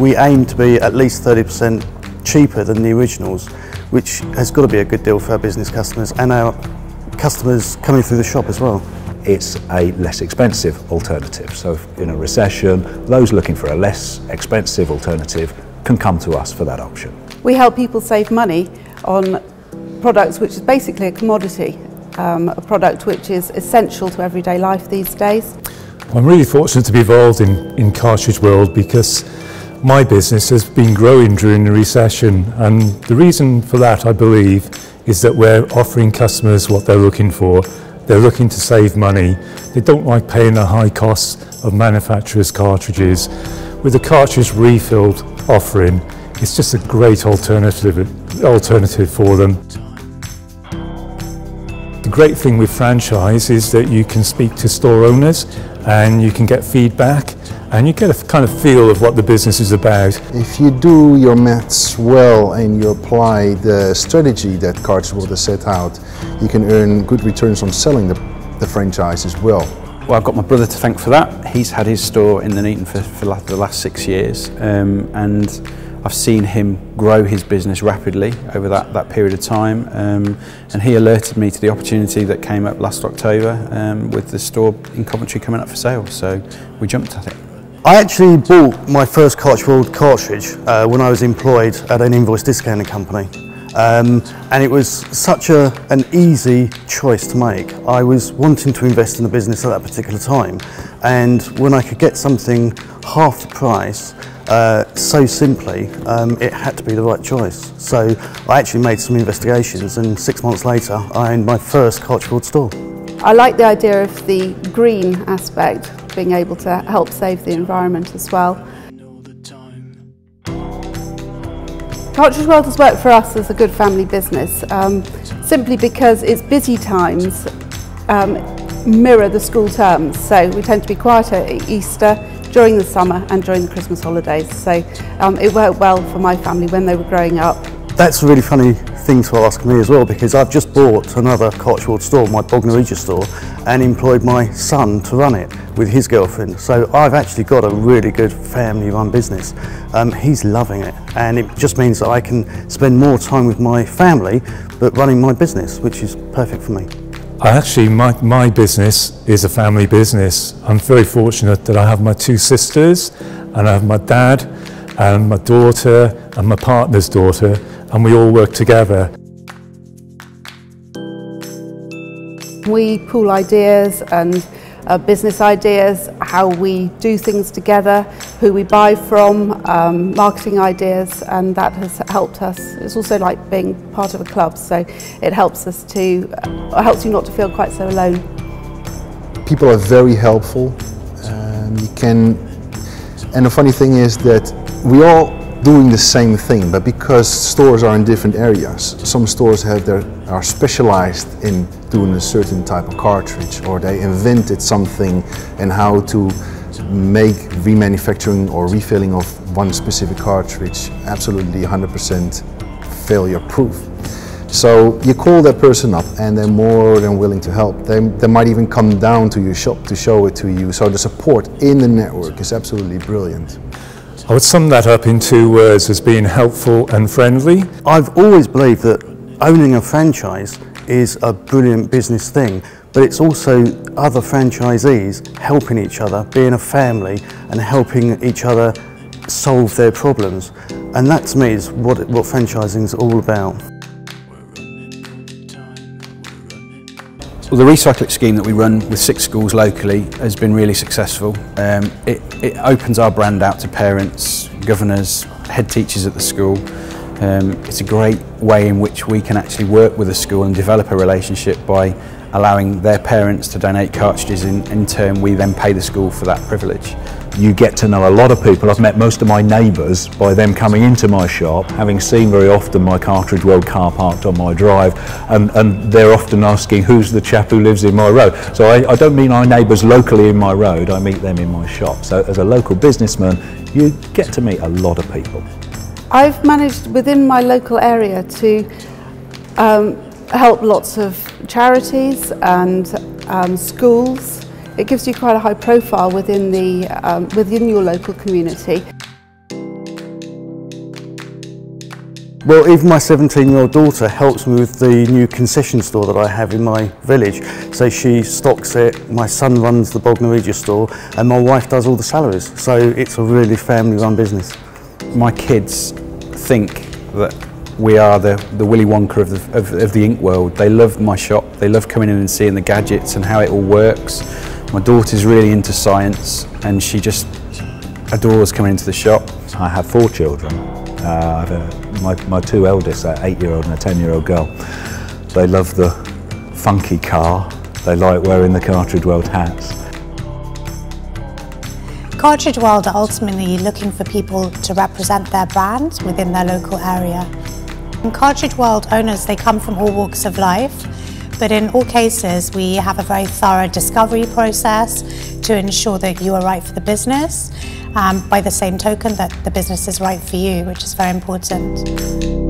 we aim to be at least 30% cheaper than the originals, which has got to be a good deal for our business customers and our customers coming through the shop as well. It's a less expensive alternative, so in a recession, those looking for a less expensive alternative can come to us for that option. We help people save money on products which is basically a commodity, a product which is essential to everyday life these days. I'm really fortunate to be involved in Cartridge World because my business has been growing during the recession, and the reason for that, I believe, is that we're offering customers what they're looking for. They're looking to save money. They don't like paying the high costs of manufacturers' cartridges. With the cartridge refilled offering, it's just a great alternative for them. The great thing with franchise is that you can speak to store owners and you can get feedback and you get a kind of feel of what the business is about. If you do your maths well and you apply the strategy that Cartridge World has set out, you can earn good returns on selling the franchise as well. Well, I've got my brother to thank for that. He's had his store in Nuneaton for the last 6 years, and I've seen him grow his business rapidly over that period of time, and he alerted me to the opportunity that came up last October with the store in Coventry coming up for sale, so we jumped at it. I actually bought my first Cartridge World cartridge when I was employed at an invoice discounting company. And it was such an easy choice to make. I was wanting to invest in the business at that particular time, and when I could get something half the price so simply, it had to be the right choice. So I actually made some investigations, and 6 months later I owned my first Cartridge World store. I like the idea of the green aspect, being able to help save the environment as well. Cartridge World has worked for us as a good family business, simply because its busy times mirror the school terms. So we tend to be quieter at Easter, during the summer and during the Christmas holidays. So it worked well for my family when they were growing up. That's a really funny thing to ask me as well, because I've just bought another Cartridge World store, my Bognor Regis store, and employed my son to run it with his girlfriend. So I've actually got a really good family run business. He's loving it, and it just means that I can spend more time with my family but running my business, which is perfect for me. Actually, my business is a family business. I'm very fortunate that I have my 2 sisters, and I have my dad and my daughter and my partner's daughter, and we all work together. We pool ideas and business ideas, how we do things together, who we buy from, marketing ideas, and that has helped us. It's also like being part of a club, so it helps us to, helps you not to feel quite so alone. People are very helpful. And the funny thing is that we all doing the same thing, but because stores are in different areas, some stores are specialized in doing a certain type of cartridge, or they invented something and how to make remanufacturing or refilling of one specific cartridge absolutely 100% failure proof. So you call that person up and they're more than willing to help. They might even come down to your shop to show it to you. So the support in the network is absolutely brilliant. I would sum that up in 2 words as being helpful and friendly. I've always believed that owning a franchise is a brilliant business thing, but it's also other franchisees helping each other, being a family and helping each other solve their problems. And that to me is what franchising is all about. Well, the Recycle It scheme that we run with 6 schools locally has been really successful. It opens our brand out to parents, governors, head teachers at the school. It's a great way in which we can actually work with a school and develop a relationship by allowing their parents to donate cartridges. In turn, we then pay the school for that privilege. You get to know a lot of people. I've met most of my neighbours by them coming into my shop, having seen very often my Cartridge World car parked on my drive, and they're often asking who's the chap who lives in my road. So I don't mean our neighbours locally in my road, I meet them in my shop. So as a local businessman, you get to meet a lot of people. I've managed within my local area to help lots of charities and schools. It gives you quite a high profile within your local community. Well, even my 17-year-old daughter helps me with the new concession store that I have in my village. So she stocks it, my son runs the Bognor Regis store, and my wife does all the salaries. So it's a really family-run business. My kids think that we are the Willy Wonka of the ink world. They love my shop, they love coming in and seeing the gadgets and how it all works. My daughter's really into science and she just adores coming into the shop. I have 4 children. My 2 eldest, an 8-year-old and a 10-year-old girl. They love the funky car. They like wearing the Cartridge World hats. Cartridge World are ultimately looking for people to represent their brand within their local area. And Cartridge World owners, they come from all walks of life, but in all cases we have a very thorough discovery process to ensure that you are right for the business, by the same token that the business is right for you, which is very important.